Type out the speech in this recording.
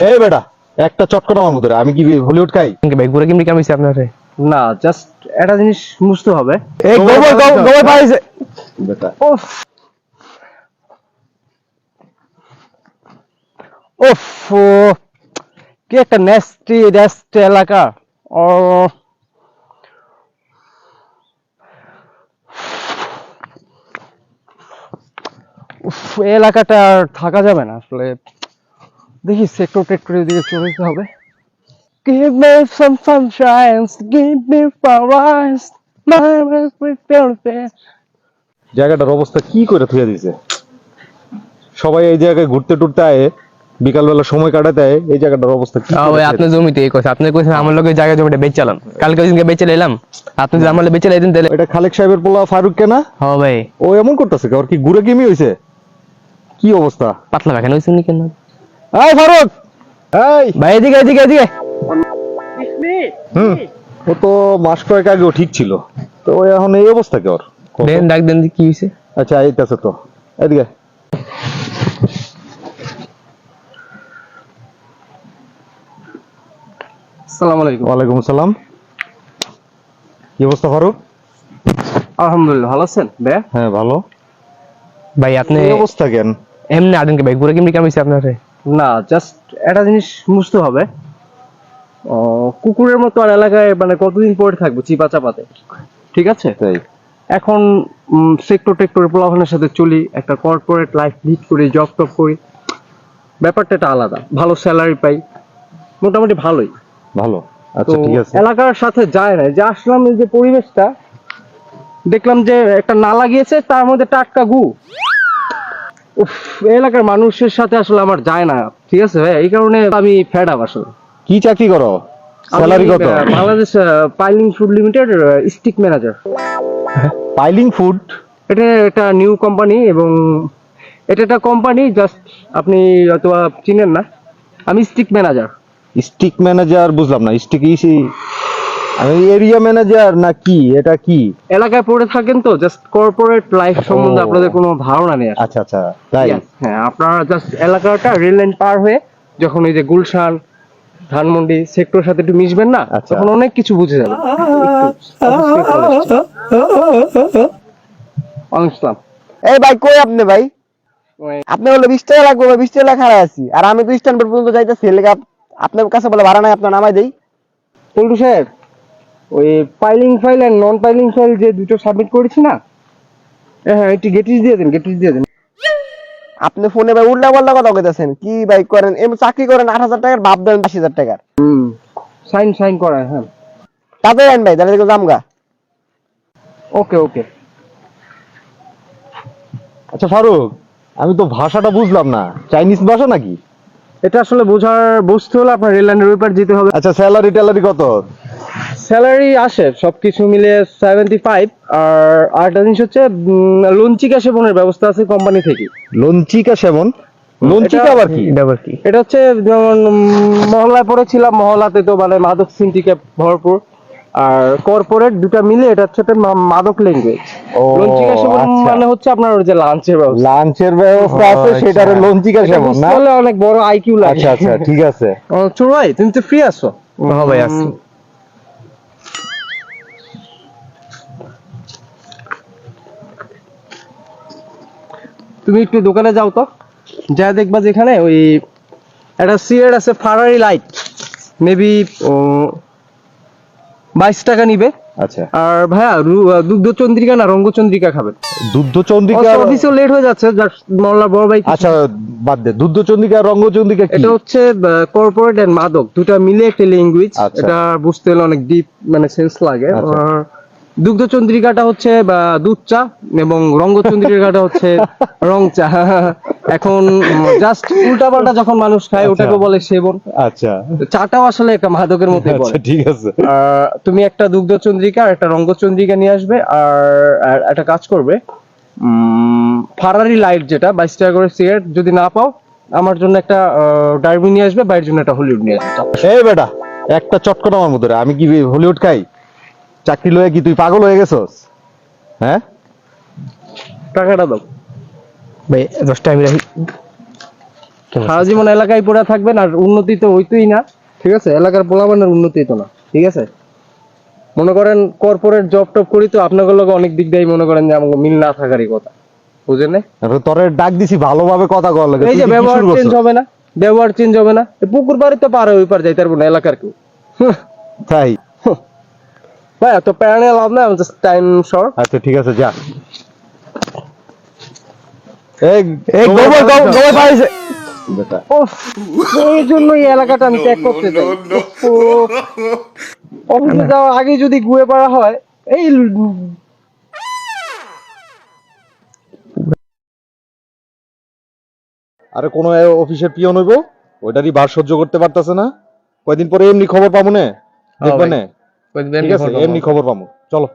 এই বেটা একটা চটকটা আমার মতো আমি কি হলিউড খাই? ভাই ঘুরে কেমনি কামাইছে আপনারে? না, জাস্ট একটা জিনিস বুঝতে হবে। এই গোবর পাইছে বেটা উফ উফ ও, কি একটা নেস্টি ডেস্ট এলাকা। ও উফ, এই এলাকাটা আর থাকা যাবে না আসলে। দেখি সেক্টর টেক্টরের দিকে চলে যেতে হবে। Give me some sunshine, give me flowers, my favorite. জায়গাটার অবস্থা কি করে থুয়ে দিছে। সবাই এই জায়গায় ঘুরতে টুরতে আয়, বিকালবেলা সময় কাটাতে আয়, এই জায়গাটার অবস্থা কি করে ভাই থুয়ে আপনার দিছে? জমিতে এই কথা আপনি কইছেন আমার লগে জায়গা জমিটা বেচালাম, কালকে ওইদিনকে বেচে এলাম, আপনি যদি আমার বেচে লাইতেন তাহলে। এটা খালেক সাহেবের পোলা ফারুক কেনা? হ্যাঁ ভাই, ও এমন করতেছে ওর কি গুড়ে কিমি হইছে? কি অবস্থা? পাতলা পায়খানা হয়েছে কেন? এই ফারুক, এই ভাই এদিকে এদিকে এদিকে। হুম, ও তো মাস কয়েক আগেও ঠিক ছিল, তো ও এখন এই অবস্থা কি ওর? দেন ডাক দেন কি হয়েছে। আচ্ছা এইটাছে তো, এদিকে। আসসালামু আলাইকুম। ওয়ালাইকুম আসসালাম। কি অবস্থা ফারুক? আলহামদুলিল্লাহ, ভালো আছেন ভাই? হ্যাঁ ভালো। ভাই আপনি এই অবস্থা কেন? এমনি আদেন ভাই ঘুরে কেমনি কামাইছে আপনারে? না, জাস্ট একটা জিনিস বুঝতে হবে। কুকুরের মতো আর এলাকায় মানে কতদিন পরে থাকবো চিপা চাপাতে, ঠিক আছে? তাই এখন সেক্টর টেক্টর পোলাপানের সাথে চলি, একটা কর্পোরেট লাইফ লিড করি, জব টপ করি, ব্যাপারটা একটা আলাদা। ভালো স্যালারি পাই, মোটামুটি ভালোই। ভালো। তো আচ্ছা ঠিক আছে। এলাকার সাথে যায় না, যে আসলাম এই যে পরিবেশটা দেখলাম যে একটা নালা গিয়েছে, তার মধ্যে টাটকা গু। উফ, এই এলাকার মানুষের সাথে আসলে আমার যায় না, ঠিক আছে ভাই? এই কারণে আমি ফেড আপ আসলে। কি চাকরি করো? স্যালারি কত? Bangladesh piling food limited stick manager. Piling food? এটা একটা নিউ কোম্পানি এবং এটা একটা কোম্পানি, জাস্ট আপনি হয়তো চিনেন না। আমি স্টিক ম্যানেজার। স্টিক ম্যানেজার বুঝলাম না, স্টিক ইসি আমি এরিয়া ম্যানেজার না কি? এটা কি? এলাকায় পড়ে থাকেন তো, জাস্ট কর্পোরেট লাইফ সম্বন্ধে ও। আপনাদের কোনো ধারণা নেই আসলে। আচ্ছা আচ্ছা তাই। Yes, হ্যাঁ, আপনারা জাস্ট এলাকাটা রেল লাইন পার হয়ে যখন এই যে গুলশান ধানমন্ডি সেক্টরের সাথে একটু মিশবেন না, আচ্ছা। তখন অনেক কিছু বুঝে যাবেন। ইসলাম এই ভাই কই আপনি ভাই? আপনি বলে 20 টাকা লাগবে, 20 টাকা খারাপ আছি আর আমি তো স্ট্যান্ড পর্যন্ত যাইতেছি, এলাকা আপনার কাছে বলে ভাড়া নাই, আপনার নামাই দেই। পল্টু সাহেব, ওই পাইলিং ফাইল আর নন পাইলিং ফাইল যে দুটো সাবমিট করেছি না, হ্যাঁ একটু গেটিস দিয়ে দেন, গেটিস দিয়ে দেন। আপনি ফোনে ভাই উল্টা পাল্টা কথা কইতাছেন। কি ভাই করেন? এমন চাকরি করেন 8,000 টাকার, ভাব দেন 20,000 টাকার। সাইন সাইন করায়, হ্যাঁ। তাতে আইন ভাই, তাহলে দেখো জামগা। ওকে ওকে। আচ্ছা ফারুক, আমি তো ভাষাটা বুঝলাম না, চাইনিজ ভাষা নাকি? এটা আসলে বুঝতে হলে আপনার রেল লাইনের ওই পার যেতে হবে। আচ্ছা স্যালারি ট্যালারি কত? স্যালারি আসে সবকিছু মিলে 75। আর আরেকটা জিনিস হচ্ছে লঞ্চিকা সেবনের ব্যবস্থা আছে কোম্পানি থেকে। লঞ্চিকা সেবন? লঞ্চিকা আবার কি? এটা আবার কি? এটা হচ্ছে যেমন মহল্লায় পড়েছিলাম, মহল্লাতে তো মানে মাদক সিন্ডিকেট ভরপুর, আর কর্পোরেট দুটা মিলে এটা হচ্ছে একটা মাদক ল্যাঙ্গুয়েজ। ও, লঞ্চিকা সেবন আচ্ছা। মানে হচ্ছে আপনার ওই যে লাঞ্চের ব্যবস্থা। লাঞ্চের ব্যবস্থা আছে, আচ্ছা। সেটার লঞ্চিকা এটা সেবন বুঝতে না? হলে অনেক বড় আইকিউ লাগে। আচ্ছা আচ্ছা ঠিক আছে। ছোট ভাই, তুমি তো ফ্রি আছো? হ্যাঁ ভাই আছি। তুমি একটু দোকানে যাও তো, যা দেখবা যেখানে ওই একটা সিগারেট আছে ফারারি লাইট, মেবি 22 টাকা নিবে। আচ্ছা আর ভাইয়া দুগ্ধ চন্দ্রিকা না রঙ্গচন্দ্রিকা খাবেন? দুধ চন্দ্রিকা। অফিসেও লেট হয়ে যাচ্ছে, মহল্লার বড় ভাই। আচ্ছা বাদ দে, দুধ চন্দ্রিকা রঙ্গচন্দ্রিকা কি? এটা হচ্ছে কর্পোরেট এন্ড মাদক দুটা মিলে একটা ল্যাঙ্গুয়েজ। আচ্ছা। এটা বুঝতে হলে অনেক ডিপ মানে সেন্স লাগে। আচ্ছা। আর দুগ্ধ চন্দ্রিকাটা হচ্ছে দুধ চা এবং রঙ্গচন্দ্রিকাটা হচ্ছে রং চা। এখন জাস্ট উল্টাপাল্টা যখন মানুষ খায় আচ্ছা। ওটাকে বলে সেবন। আচ্ছা চাটাও আসলে একটা মাদকের মধ্যে পড়ে। আচ্ছা ঠিক আছে। তুমি একটা দুগ্ধ চন্দ্রিকা আর একটা রঙ্গচন্দ্রিকা নিয়ে আসবে, আর একটা কাজ করবে, ফারারি লাইট যেটা 22 টাকা করে সিগারেট যদি না পাও, আমার জন্য একটা ডার্বি নিয়ে আসবে, বাইরের জন্য একটা হলিউড নিয়ে আসবে। এই বেটা একটা চটকটা আমার মতো আমি কি হলিউড খাই? চাকরি লয়ে কি তুই পাগল হয়ে গেছস? হ্যাঁ টাকাটা দাও। ভাই 10 টাকা আমি রাখি। সারা জীবন এলাকায় পড়ে থাকবেন আর উন্নতি তো হইতোই না, ঠিক আছে? এলাকার পোলাপানের উন্নতি তো না, ঠিক আছে? মনে করেন কর্পোরেট জব টপ করি তো আপনাদের লগে অনেক দিক দিয়ে মনে করেন যে আমাকে মিল না থাকারই কথা, বুঝেন না? তোরে ডাক দিছি ভালোভাবে কথা কর লাগে, এই যে ব্যবহার চেঞ্জ হবে না, ব্যবহার চেঞ্জ হবে না, এই পুকুর বাড়ি তো পারে ওই পার যাইতে পারবো না এলাকার কেউ। তাই ভাই এত প্যারানে লাভ না, জাস্ট টাইম শর্ট। আচ্ছা ঠিক আছে যা। এই গোবর পাইছে বেটা ওফ, এই জন্য এই এলাকাটা আমি ত্যাগ করতে চাই। অফিসে যাওয়ার আগে যদি গুয়ে পাড়া হয়, এই আরে কোন অফিসের পিয়ন হইব, ওইটারই ভার সহ্য করতে পারতাছে না, কয়দিন পরে এমনি খবর পাবো না, দেখবে না? ঠিক আছে, এমনি খবর পাবো, চলো।